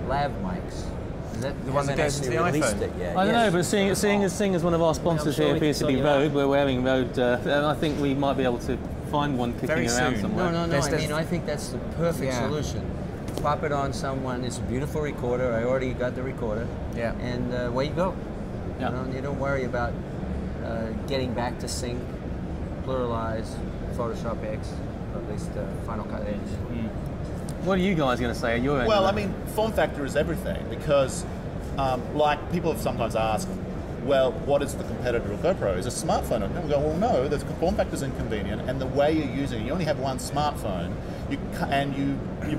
lav mics? Is that The one that goes into the released iPhone? it yet? I don't know, but seeing as one of our sponsors sure here we appears to can be sort you Rode, we're wearing Rode, and I think we might be able to find one kicking Very around soon. somewhere. No. There's- I think that's the perfect Yeah. solution. Pop it on someone. It's a beautiful recorder. I already got the recorder. Yeah. And away you go. Yeah. You don't worry about getting back to sync, pluralize, Photoshop X, or at least Final Cut Edge. What are you guys going to say at your end? Well, of I that? mean, form factor is everything, because like people have sometimes asked, well, what is the competitor of GoPro? Is a smartphone? And we go, well, no, the form factor is inconvenient, and the way you're using it, you only have one smartphone, and you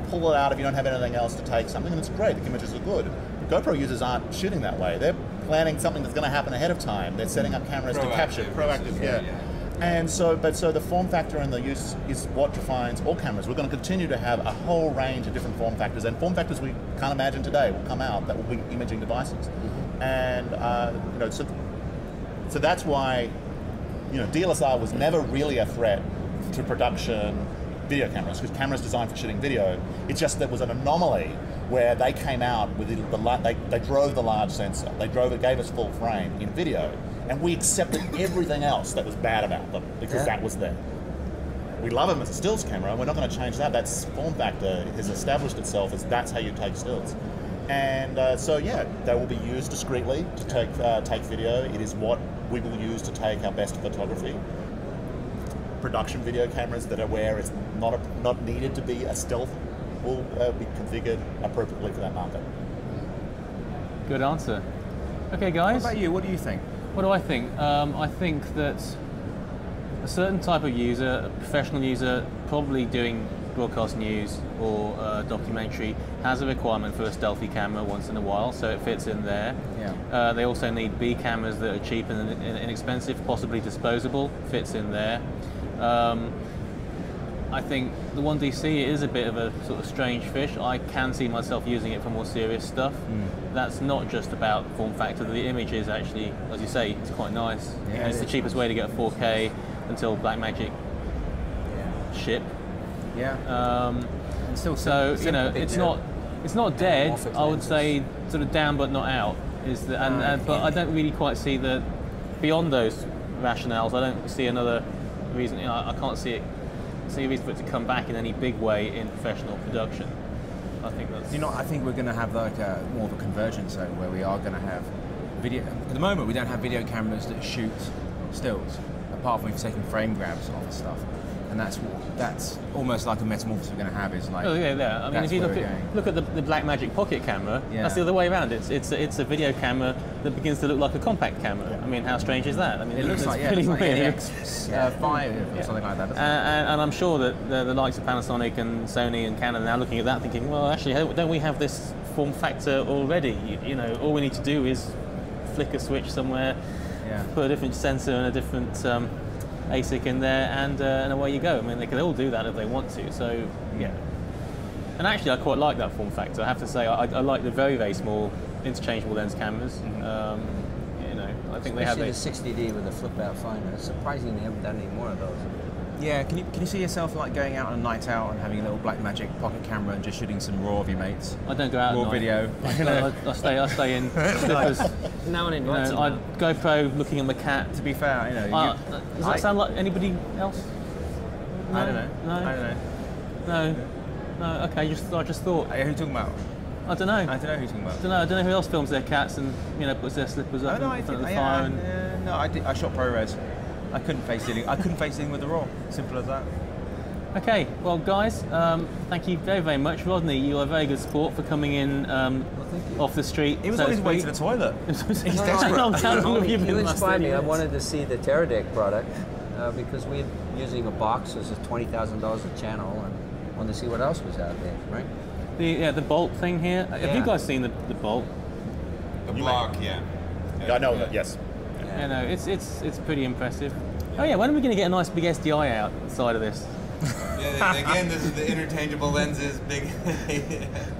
pull it out if you don't have anything else to take something, and it's great, the images are good. GoPro users aren't shooting that way. They're planning something that's going to happen ahead of time. They're setting up cameras to capture. Proactive, yeah. And so the form factor and the use is what defines all cameras. We're going to continue to have a whole range of different form factors, and form factors we can't imagine today will come out that will be imaging devices. And so that's why DSLR was never really a threat to production video cameras, because cameras designed for shooting video. It's just that was an anomaly where they came out with they drove the large sensor. It gave us full frame in video, and we accepted everything else that was bad about them because that was there. We love them as a stills camera, and we're not going to change that. That's form factor has established itself as that's how you take stills. And they will be used discreetly to take video. It is what we will use to take our best photography. production video cameras that are where it's not needed to be a stealth will be configured appropriately for that market. Good answer. Okay, guys. What about you? What do you think? What do I think? I think that a certain type of user, a professional user, probably doing broadcast news or documentary, has a requirement for a stealthy camera once in a while, so it fits in there. Yeah. They also need B cameras that are cheap and inexpensive, possibly disposable, fits in there. I think the 1DC is a bit of a sort of strange fish. I can see myself using it for more serious stuff. That's not just about form factor. The image is actually, as you say, it's quite nice. Yeah, it's the cheapest way to get a 4K until Blackmagic ship. Yeah. And still, so you know, it's not dead. I would say sort of down but not out. Is the, but I don't really quite see the beyond those rationales. I don't see another reason. You know, I can't see a reason for it to come back in any big way in professional production. I think that's. I think we're going to have like more of a convergence though, where we are going to have video. At the moment, we don't have video cameras that shoot stills, apart from if you're taking frame grabs of stuff. And that's almost like a metamorphosis we're going to have. Is like, oh yeah. I mean, if you look at the Blackmagic Pocket camera, that's the other way around. It's a video camera that begins to look like a compact camera. Yeah. I mean, how strange is that? I mean, it looks like pretty like weird. NX 5 or something like that. And I'm sure that the likes of Panasonic and Sony and Canon are now looking at that, thinking, well, actually, don't we have this form factor already? You know, all we need to do is flick a switch somewhere, put a different sensor and a different ASIC in there, and away you go. I mean, they can all do that if they want to. So yeah. And actually, I quite like that form factor. I have to say, I like the very, very small interchangeable lens cameras. You know, I think they have the 60D with a flip-out finder. It's surprising they haven't done any more of those. Yeah, can you see yourself like going out on a night out and having a little Blackmagic pocket camera and just shooting some raw of your mates? I don't go out raw at night. Video. I stay in slippers. No one invites you. I GoPro looking at my cat. To be fair, you know. Does that sound like anybody else? No? I don't know. No. I don't know. No. Okay. I just thought. Who are you talking about? I don't know. I don't know who you're talking about. I don't know who else films their cats and puts their slippers up in front of the fire. No, I shot ProRes. I couldn't face dealing with the raw. Simple as that. Okay, well, guys, thank you very, very much. Rodney, you are a very good sport for coming in off the street. He was on his way to the toilet. He's desperate. How long have you been? You inspired me. I wanted to see the Teradek product because we're using a box. This is $20,000 a channel, and wanted to see what else was out there, right? The bolt thing here. Have you guys seen the bolt? The block, yeah. I know that. Yes. Yeah, no, it's pretty impressive. Oh yeah, when are we going to get a nice big SDI outside of this? Yeah, again, this is the interchangeable lenses, big.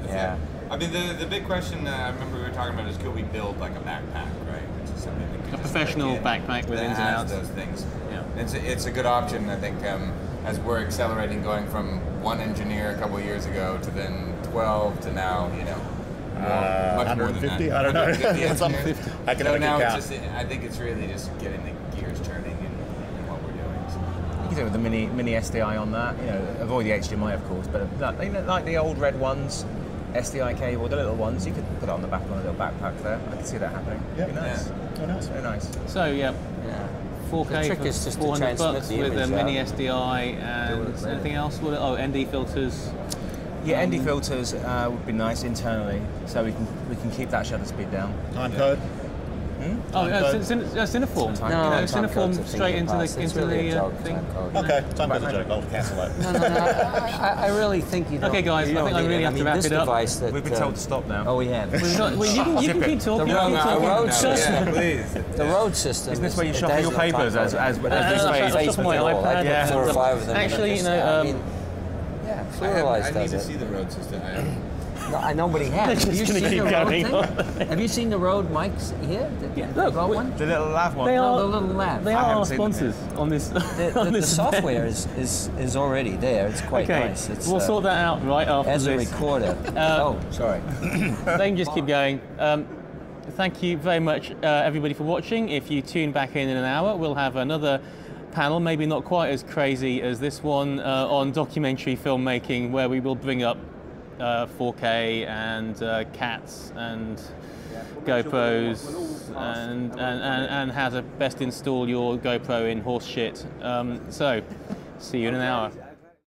Yeah. I mean, the big question I remember we were talking about is could we build like a backpack, right? Which is something that a professional backpack with ins and outs. Those things. Yeah. It's a good option, I think, as we're accelerating, going from one engineer a couple of years ago to then 12 to now, much more than 150? that. I don't know. 150 I can now count. I think it's really just getting the gears turning in what we're doing. So. You can do it with the mini SDI on that. Avoid the HDMI, of course, but like the old red ones, SDI cable, the little ones, you could put it on the back on a little backpack there. I can see that happening. Yeah. Very nice. Yeah. Oh, nice. Very nice. So yeah. 4K The trick is for just to $400 transmit the with a image mini out. SDI and anything else? ND filters. Yeah, ND filters would be nice internally, so we can keep that shutter speed down. Time code. Cineform. Cineform straight into the thing. Okay, time code's a joke. I'll cancel that. I really think you don't. Okay, guys, I think I really have to wrap this it up. device that, We've been told to stop now. Oh, we have. You can keep talking. The road system. Please. The road system. Isn't this where you shuffle your papers as this I phase? shuffle my iPad. I did 4 or 5 of them. Actually, Pluralize I need does to it. see the road system. No, nobody has. They're Have you just gonna seen keep the road going thing? Have you seen the road mics here? Look, got one? The little lav one. They are the little lab. They I are haven't our seen them sponsors on this. on The this software event. is already there. It's quite Okay, nice. It's, we'll sort that out right after as a this. recorder. Oh, sorry. They can just keep going. Thank you very much, everybody, for watching. If you tune back in an hour, we'll have another panel, maybe not quite as crazy as this one, on documentary filmmaking, where we will bring up 4K and cats and GoPros and how to best install your GoPro in horse shit. So See you in an hour.